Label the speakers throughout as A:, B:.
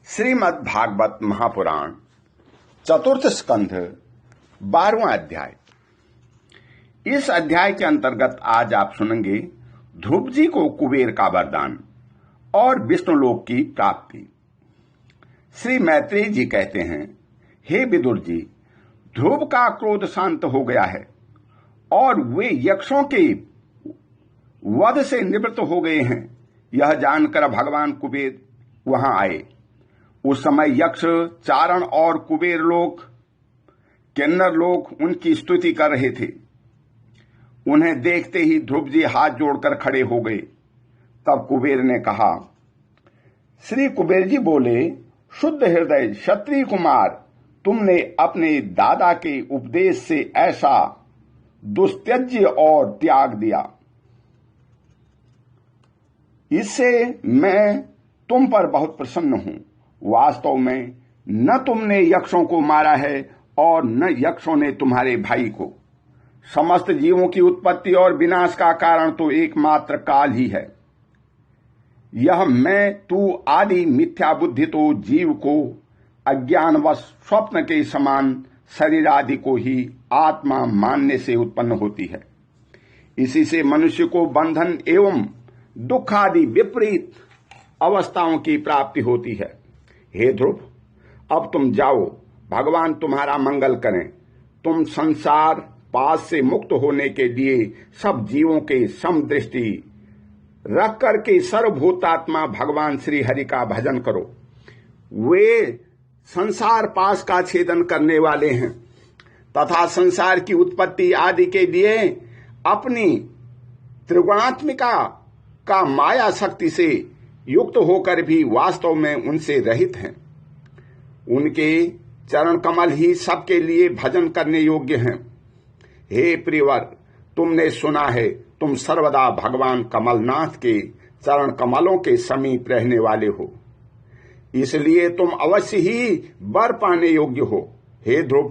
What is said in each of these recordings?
A: श्रीमद् भागवत महापुराण चतुर्थ स्कंध 12वां अध्याय। इस अध्याय के अंतर्गत आज आप सुनेंगे ध्रुव जी को कुबेर का वरदान और विष्णुलोक की प्राप्ति। श्री मैत्रेय जी कहते हैं, हे विदुर जी, ध्रुव का क्रोध शांत हो गया है और वे यक्षों के वध से निवृत्त हो गए हैं। यह जानकर भगवान कुबेर वहां आए। उस समय यक्ष, चारण और कुबेर लोग, किन्नर लोग उनकी स्तुति कर रहे थे। उन्हें देखते ही ध्रुव जी हाथ जोड़कर खड़े हो गए। तब कुबेर ने कहा, श्री कुबेर जी बोले, शुद्ध हृदय क्षत्रिय कुमार, तुमने अपने दादा के उपदेश से ऐसा दुस्त्यज्य और त्याग दिया। इससे मैं तुम पर बहुत प्रसन्न हूं। वास्तव में न तुमने यक्षों को मारा है और न यक्षों ने तुम्हारे भाई को। समस्त जीवों की उत्पत्ति और विनाश का कारण तो एकमात्र काल ही है। यह मैं तू आदि मिथ्या बुद्धि तो जीव को अज्ञानवश स्वप्न के समान शरीर आदि को ही आत्मा मानने से उत्पन्न होती है। इसी से मनुष्य को बंधन एवं दुख आदि विपरीत अवस्थाओं की प्राप्ति होती है। हे ध्रुव, अब तुम जाओ, भगवान तुम्हारा मंगल करें। तुम संसार पास से मुक्त होने के लिए सब जीवों के समदृष्टि रख करके सर्वभूतात्मा भगवान श्री हरि का भजन करो। वे संसार पास का छेदन करने वाले हैं तथा संसार की उत्पत्ति आदि के लिए अपनी त्रिगुणात्मिका का माया शक्ति से युक्त होकर भी वास्तव में उनसे रहित हैं। उनके चरण कमल ही सबके लिए भजन करने योग्य हैं। हे प्रियवर, तुमने सुना है, तुम सर्वदा भगवान कमलनाथ के चरण कमलों के समीप रहने वाले हो, इसलिए तुम अवश्य ही वर पाने योग्य हो। हे ध्रुव,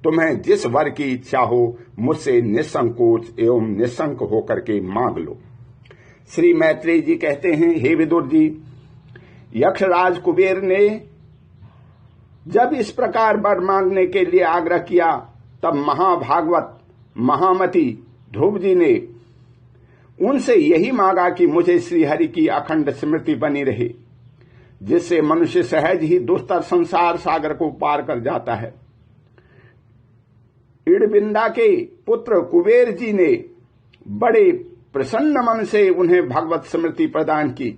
A: तुम्हें जिस वर की इच्छा हो मुझसे निसंकोच एवं निशंक होकर के मांग लो। श्री मैत्रेय जी कहते हैं, हे विदुर जी, यक्षराज कुबेर ने जब इस प्रकार वर मांगने के लिए आग्रह किया, तब महाभागवत महामति ध्रुव जी ने उनसे यही मांगा कि मुझे श्रीहरि की अखंड स्मृति बनी रहे, जिससे मनुष्य सहज ही दुस्तर संसार सागर को पार कर जाता है। इड़बिंदा के पुत्र कुबेर जी ने बड़े प्रसन्न मन से उन्हें भगवत स्मृति प्रदान की।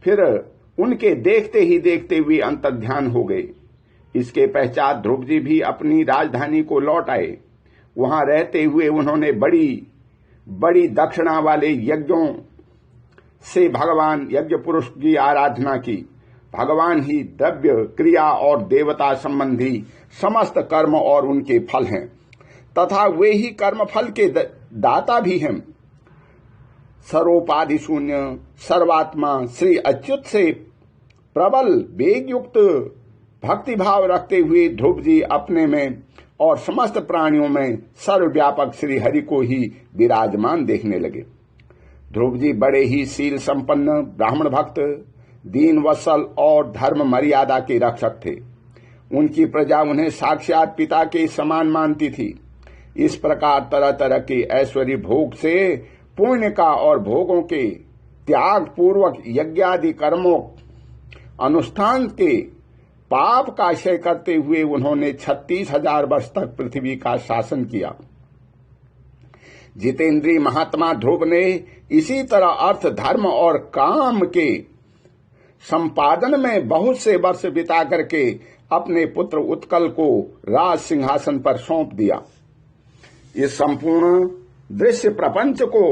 A: फिर उनके देखते ही देखते वे अंतर्ध्यान हो गए। इसके पश्चात ध्रुव जी भी अपनी राजधानी को लौट आए। वहां रहते हुए उन्होंने बड़ी बड़ी दक्षिणा वाले यज्ञों से भगवान यज्ञ पुरुष की आराधना की। भगवान ही द्रव्य, क्रिया और देवता संबंधी समस्त कर्म और उनके फल हैं तथा वे ही कर्म फल के दाता भी हैं। सर्वोपाधि शून्य सर्वात्मा श्री अच्युत से प्रबल वेग युक्त भक्तिभाव रखते हुए ध्रुव जी अपने में और समस्त प्राणियों में सर्वव्यापक श्री हरि को ही विराजमान देखने लगे। ध्रुव जी बड़े ही शील संपन्न ब्राह्मण भक्त, दीन वत्सल और धर्म मर्यादा के रक्षक थे। उनकी प्रजा उन्हें साक्षात पिता के समान मानती थी। इस प्रकार तरह तरह के ऐश्वर्य भोग से पुण्य का और भोगों के त्याग पूर्वक यज्ञादि कर्मों अनुष्ठान के पाप का क्षय करते हुए उन्होंने 36,000 वर्ष तक पृथ्वी का शासन किया। जितेंद्रीय महात्मा ध्रुव ने इसी तरह अर्थ, धर्म और काम के संपादन में बहुत से वर्ष बिता करके अपने पुत्र उत्कल को राज सिंहासन पर सौंप दिया। इस संपूर्ण दृश्य प्रपंच को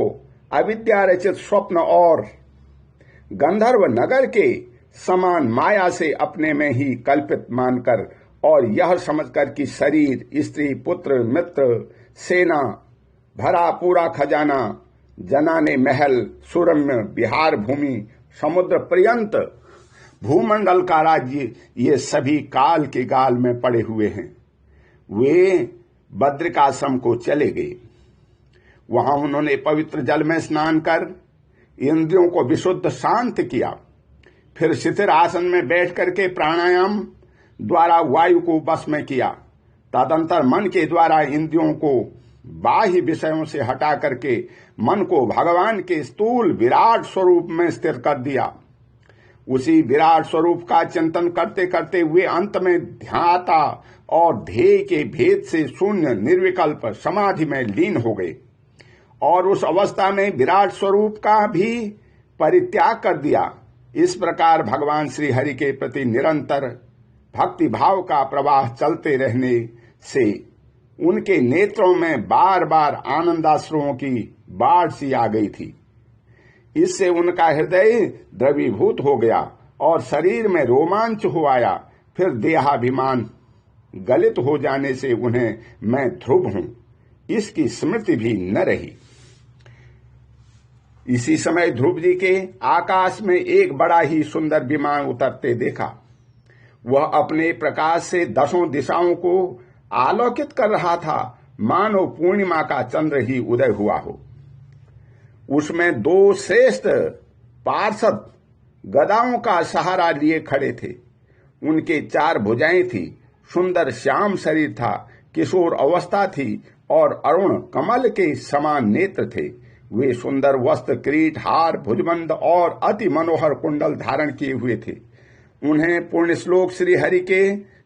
A: अविद्या रचित स्वप्न और गंधर्व नगर के समान माया से अपने में ही कल्पित मानकर और यह समझकर कि शरीर, स्त्री, पुत्र, मित्र, सेना, भरा पूरा खजाना, जनाने महल, सुरम्य विहार भूमि, समुद्र पर्यंत भूमंडल का राज्य, ये सभी काल के गाल में पड़े हुए हैं। वे बद्रिकाश्रम को चले गए। वहां उन्होंने पवित्र जल में स्नान कर इंद्रियों को विशुद्ध शांत किया। फिर शिथिर आसन में बैठ करके प्राणायाम द्वारा वायु को वश में किया। तदंतर मन के द्वारा इंद्रियों को बाह्य विषयों से हटा करके मन को भगवान के स्थूल विराट स्वरूप में स्थिर कर दिया। उसी विराट स्वरूप का चिंतन करते करते वे अंत में ध्याता और ध्येय के भेद से शून्य निर्विकल्प समाधि में लीन हो गए और उस अवस्था में विराट स्वरूप का भी परित्याग कर दिया। इस प्रकार भगवान श्री हरि के प्रति निरंतर भक्ति भाव का प्रवाह चलते रहने से उनके नेत्रों में बार बार आनंदाश्रुओं की बाढ़ सी आ गई थी। इससे उनका हृदय द्रवीभूत हो गया और शरीर में रोमांच हो आया। फिर देहाभिमान गलित हो जाने से उन्हें मैं ध्रुव हूं इसकी स्मृति भी न रही। इसी समय ध्रुव जी के आकाश में एक बड़ा ही सुंदर विमान उतरते देखा। वह अपने प्रकाश से दसों दिशाओं को आलोकित कर रहा था, मानो पूर्णिमा का चंद्र ही उदय हुआ हो। उसमें दो श्रेष्ठ पार्षद गदाओं का सहारा लिए खड़े थे। उनके 4 भुजाएं थी, सुंदर श्याम शरीर था, किशोर अवस्था थी और अरुण कमल के समान नेत्र थे। वे सुंदर वस्त्र, किरीट, हार, भुजबंद और अति मनोहर कुंडल धारण किए हुए थे। उन्हें पूर्ण श्लोक श्री हरि के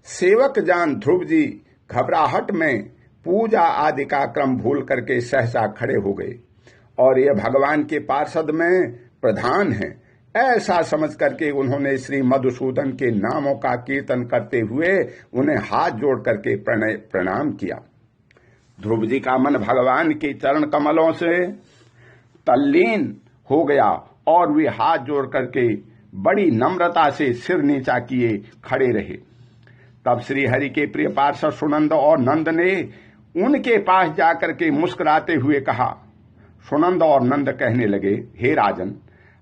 A: सेवक जान ध्रुव जी घबराहट में पूजा आदि का क्रम भूल करके सहसा खड़े हो गए और यह भगवान के पार्षद में प्रधान हैं, ऐसा समझ करके उन्होंने श्री मधुसूदन के नामों का कीर्तन करते हुए उन्हें हाथ जोड़ करके प्रणाम किया। ध्रुव जी का मन भगवान के चरण कमलों से तल्लीन हो गया और वे हाथ जोड़ करके बड़ी नम्रता से सिर नीचा किए खड़े रहे। तब श्री हरि के प्रिय पार्षद सुनंद और नंद ने उनके पास जाकर के मुस्कुराते हुए कहा। सुनंद और नंद कहने लगे, हे राजन,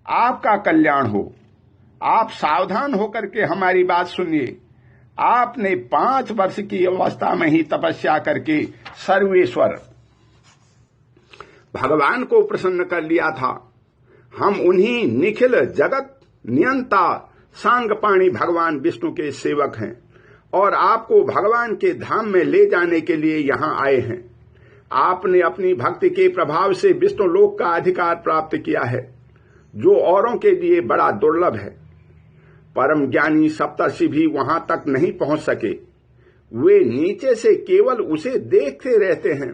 A: आपका कल्याण हो। आप सावधान होकर के हमारी बात सुनिए। आपने 5 वर्ष की अवस्था में ही तपस्या करके सर्वेश्वर भगवान को प्रसन्न कर लिया था। हम उन्हीं निखिल जगत नियंता सांगपाणी भगवान विष्णु के सेवक हैं और आपको भगवान के धाम में ले जाने के लिए यहाँ आए हैं। आपने अपनी भक्ति के प्रभाव से विष्णु लोक का अधिकार प्राप्त किया है, जो औरों के लिए बड़ा दुर्लभ है। परम ज्ञानी सप्तर्षि भी वहां तक नहीं पहुंच सके। वे नीचे से केवल उसे देखते रहते हैं।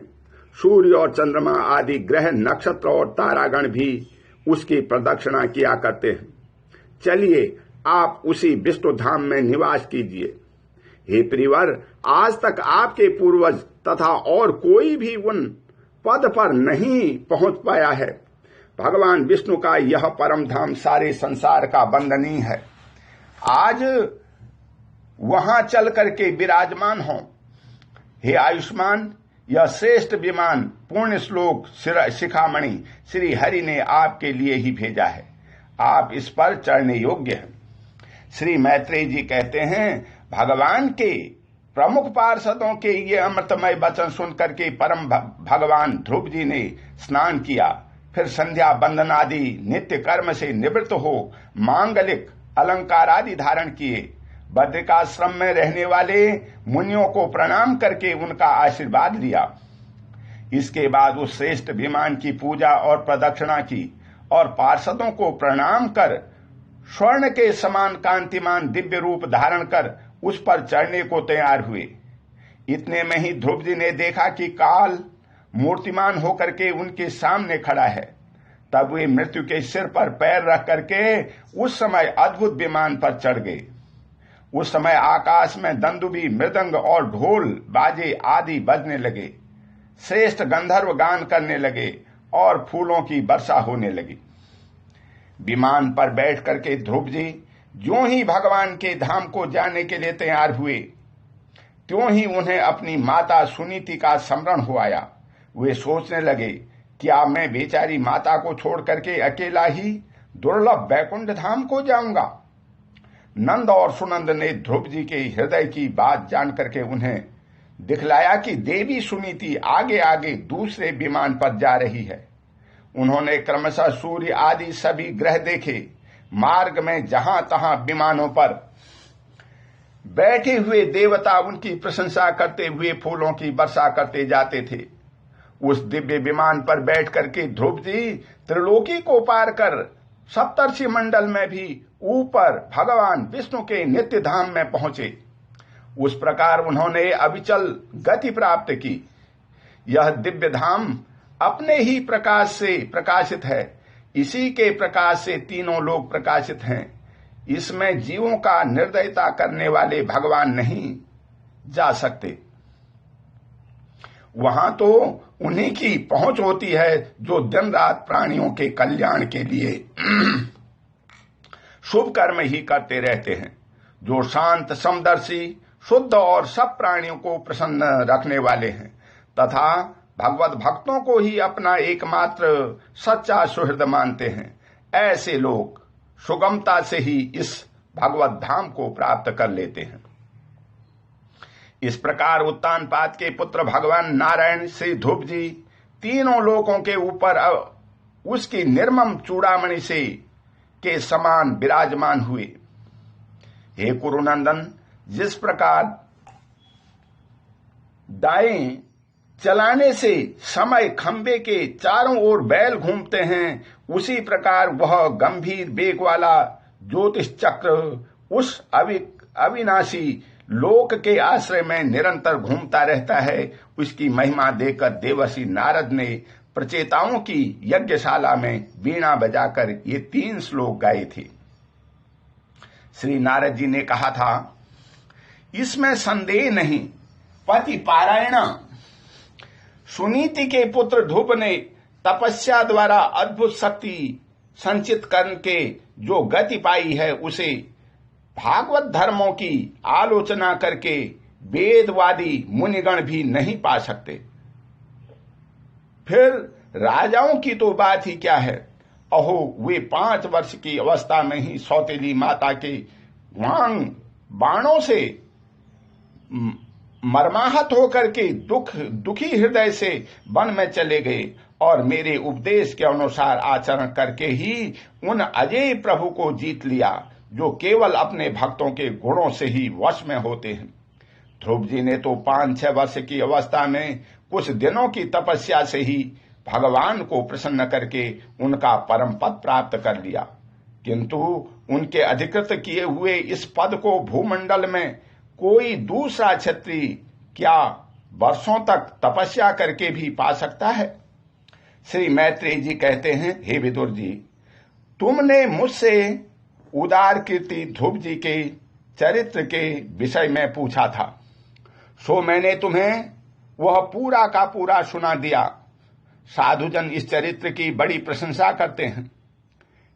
A: सूर्य और चंद्रमा आदि ग्रह, नक्षत्र और तारागण भी उसकी प्रदक्षिणा किया करते हैं। चलिए, आप उसी विष्णु धाम में निवास कीजिए। हे प्रियवर, आज तक आपके पूर्वज तथा और कोई भी उन पद पर नहीं पहुंच पाया है। भगवान विष्णु का यह परम धाम सारे संसार का वंदनीय है। आज वहां चल करके विराजमान हो। हे आयुष्मान, यह श्रेष्ठ विमान पूर्ण श्लोक शिखामणि श्री हरि ने आपके लिए ही भेजा है। आप इस पर चढ़ने योग्य हैं। श्री मैत्रेय जी कहते हैं, भगवान के प्रमुख पार्षदों के ये अमृतमय वचन सुन करके परम भगवान ध्रुव जी ने स्नान किया। फिर संध्या बंदन आदि नित्य कर्म से निवृत्त हो मांगलिक अलंकार आदि धारण किए। बद्रिकाश्रम में रहने वाले मुनियों को प्रणाम करके उनका आशीर्वाद लिया। इसके बाद उस श्रेष्ठ विमान की पूजा और प्रदक्षिणा की और पार्षदों को प्रणाम कर स्वर्ण के समान कांतिमान दिव्य रूप धारण कर उस पर चढ़ने को तैयार हुए। इतने में ही ध्रुव जी ने देखा कि काल मूर्तिमान होकर के उनके सामने खड़ा है। तब वे मृत्यु के सिर पर पैर रख करके उस समय अद्भुत विमान पर चढ़ गए। उस समय आकाश में दंदुबी, मृदंग और ढोल बाजे आदि बजने लगे। श्रेष्ठ गंधर्व गान करने लगे और फूलों की वर्षा होने लगी। विमान पर बैठ करके ध्रुव जी ज्यों ही भगवान के धाम को जाने के लिए तैयार हुए, त्यों ही उन्हें अपनी माता सुनीति का स्मरण हो आया। वे सोचने लगे, क्या मैं बेचारी माता को छोड़ करके अकेला ही दुर्लभ वैकुंठ धाम को जाऊंगा? नंद और सुनंद ने ध्रुव जी के हृदय की बात जान करके उन्हें दिखलाया कि देवी सुनीति आगे आगे दूसरे विमान पर जा रही है। उन्होंने क्रमशः सूर्य आदि सभी ग्रह देखे। मार्ग में जहां तहां विमानों पर बैठे हुए देवता उनकी प्रशंसा करते हुए फूलों की वर्षा करते जाते थे। उस दिव्य विमान पर बैठ करके ध्रुव जी त्रिलोकी को पार कर सप्तर्षि मंडल में भी ऊपर भगवान विष्णु के नित्य धाम में पहुंचे। उस प्रकार उन्होंने अविचल गति प्राप्त की। यह दिव्य धाम अपने ही प्रकाश से प्रकाशित है। इसी के प्रकाश से तीनों लोग प्रकाशित हैं। इसमें जीवों का निर्दयता करने वाले भगवान नहीं जा सकते। वहां तो उन्हीं की पहुंच होती है जो दिन रात प्राणियों के कल्याण के लिए शुभ कर्म ही करते रहते हैं, जो शांत समदर्शी शुद्ध और सब प्राणियों को प्रसन्न रखने वाले हैं तथा भगवत भक्तों को ही अपना एकमात्र सच्चा सुहृद मानते हैं। ऐसे लोग सुगमता से ही इस भगवत धाम को प्राप्त कर लेते हैं। इस प्रकार उत्तानपाद के पुत्र भगवान नारायण श्री ध्रुव जी तीनों लोकों के ऊपर उसकी निर्मम चूड़ामणि से के समान विराजमान हुए। हे कुरुनंदन, जिस प्रकार दाएं चलाने से समय खंबे के चारों ओर बैल घूमते हैं, उसी प्रकार वह गंभीर वेग वाला ज्योतिष चक्र उस अविनाशी लोक के आश्रय में निरंतर घूमता रहता है। उसकी महिमा देखकर देवर्षि नारद ने प्रचेताओं की यज्ञशाला में वीणा बजाकर ये 3 श्लोक गाए थे। श्री नारद जी ने कहा था, इसमें संदेह नहीं, पति पारायण सुनीति के पुत्र ध्रुव ने तपस्या द्वारा अद्भुत शक्ति संचित करके जो गति पाई है, उसे भागवत धर्मों की आलोचना करके वेदवादी मुनिगण भी नहीं पा सकते। फिर राजाओं की तो बात ही क्या है। अहो, वे 5 वर्ष की अवस्था में ही सौतेली माता के बाणों से मर्माहत होकर के दुखी हृदय से वन में चले गए और मेरे उपदेश के अनुसार आचरण करके ही उन अजय प्रभु को जीत लिया, जो केवल अपने भक्तों के गुणों से ही वश में होते हैं। ध्रुव जी ने तो 5-6 वर्ष की अवस्था में कुछ दिनों की तपस्या से ही भगवान को प्रसन्न करके उनका परम पद प्राप्त कर लिया, किंतु उनके अधिकृत किए हुए इस पद को भूमंडल में कोई दूसरा क्षत्रिय क्या वर्षों तक तपस्या करके भी पा सकता है। श्री मैत्रेय जी कहते हैं, हे विदुर जी, तुमने मुझसे उदार कीर्ति ध्रुव जी के चरित्र के विषय में पूछा था, सो मैंने तुम्हें वह पूरा का पूरा सुना दिया। साधुजन इस चरित्र की बड़ी प्रशंसा करते हैं।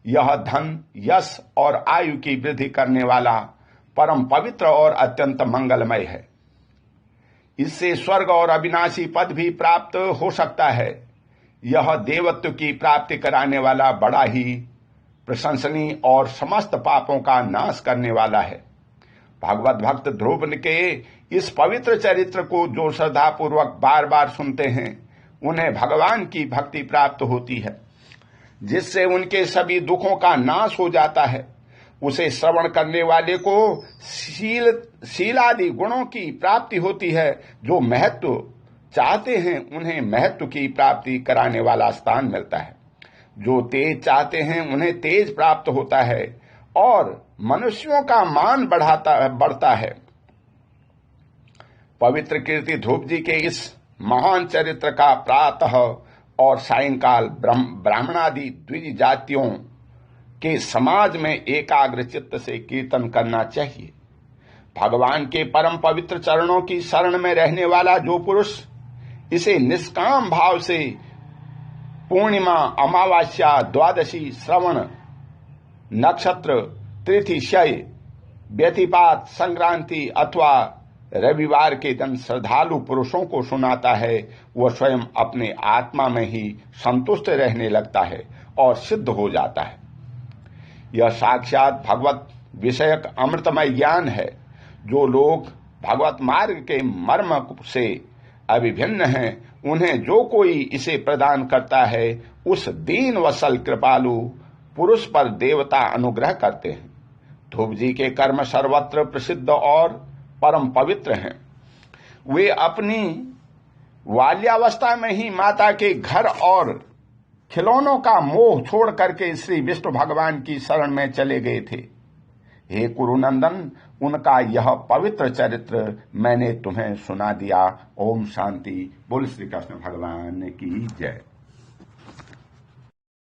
A: यह धन, यश और आयु की वृद्धि करने वाला परम पवित्र और अत्यंत मंगलमय है। इससे स्वर्ग और अविनाशी पद भी प्राप्त हो सकता है। यह देवत्व की प्राप्ति कराने वाला बड़ा ही प्रशंसनीय और समस्त पापों का नाश करने वाला है। भगवत भक्त ध्रुव के इस पवित्र चरित्र को जो श्रद्धापूर्वक बार बार सुनते हैं, उन्हें भगवान की भक्ति प्राप्त होती है, जिससे उनके सभी दुखों का नाश हो जाता है। उसे श्रवण करने वाले को शीलादि गुणों की प्राप्ति होती है। जो महत्व चाहते हैं, उन्हें महत्व की प्राप्ति कराने वाला स्थान मिलता है। जो तेज चाहते हैं, उन्हें तेज प्राप्त होता है और मनुष्यों का मान बढ़ता है। पवित्र कीर्ति ध्रुव जी के इस महान चरित्र का प्रातः और सायंकाल ब्राह्मणादि द्विज जातियों के समाज में एकाग्र चित्त से कीर्तन करना चाहिए। भगवान के परम पवित्र चरणों की शरण में रहने वाला जो पुरुष इसे निष्काम भाव से पूर्णिमा, अमावस्या, द्वादशी, श्रवण नक्षत्र, तिथिक्षय, व्यतिपात, संक्रांति अथवा रविवार के दिन श्रद्धालु पुरुषों को सुनाता है, वह स्वयं अपने आत्मा में ही संतुष्ट रहने लगता है और सिद्ध हो जाता है। यह साक्षात भगवत विषयक अमृतमय ज्ञान है। जो लोग भगवत मार्ग के मर्म से अभिभिन्न हैं, उन्हें जो कोई इसे प्रदान करता है, उस दीन वत्सल कृपालु पुरुष पर देवता अनुग्रह करते हैं। ध्रुव जी के कर्म सर्वत्र प्रसिद्ध और परम पवित्र हैं। वे अपनी बाल्यावस्था में ही माता के घर और खिलौनों का मोह छोड़ करके श्री विष्णु भगवान की शरण में चले गए थे। हे कुरुनंदन, उनका यह पवित्र चरित्र मैंने तुम्हें सुना दिया। ओम शांति। बोल श्री कृष्ण भगवान की जय।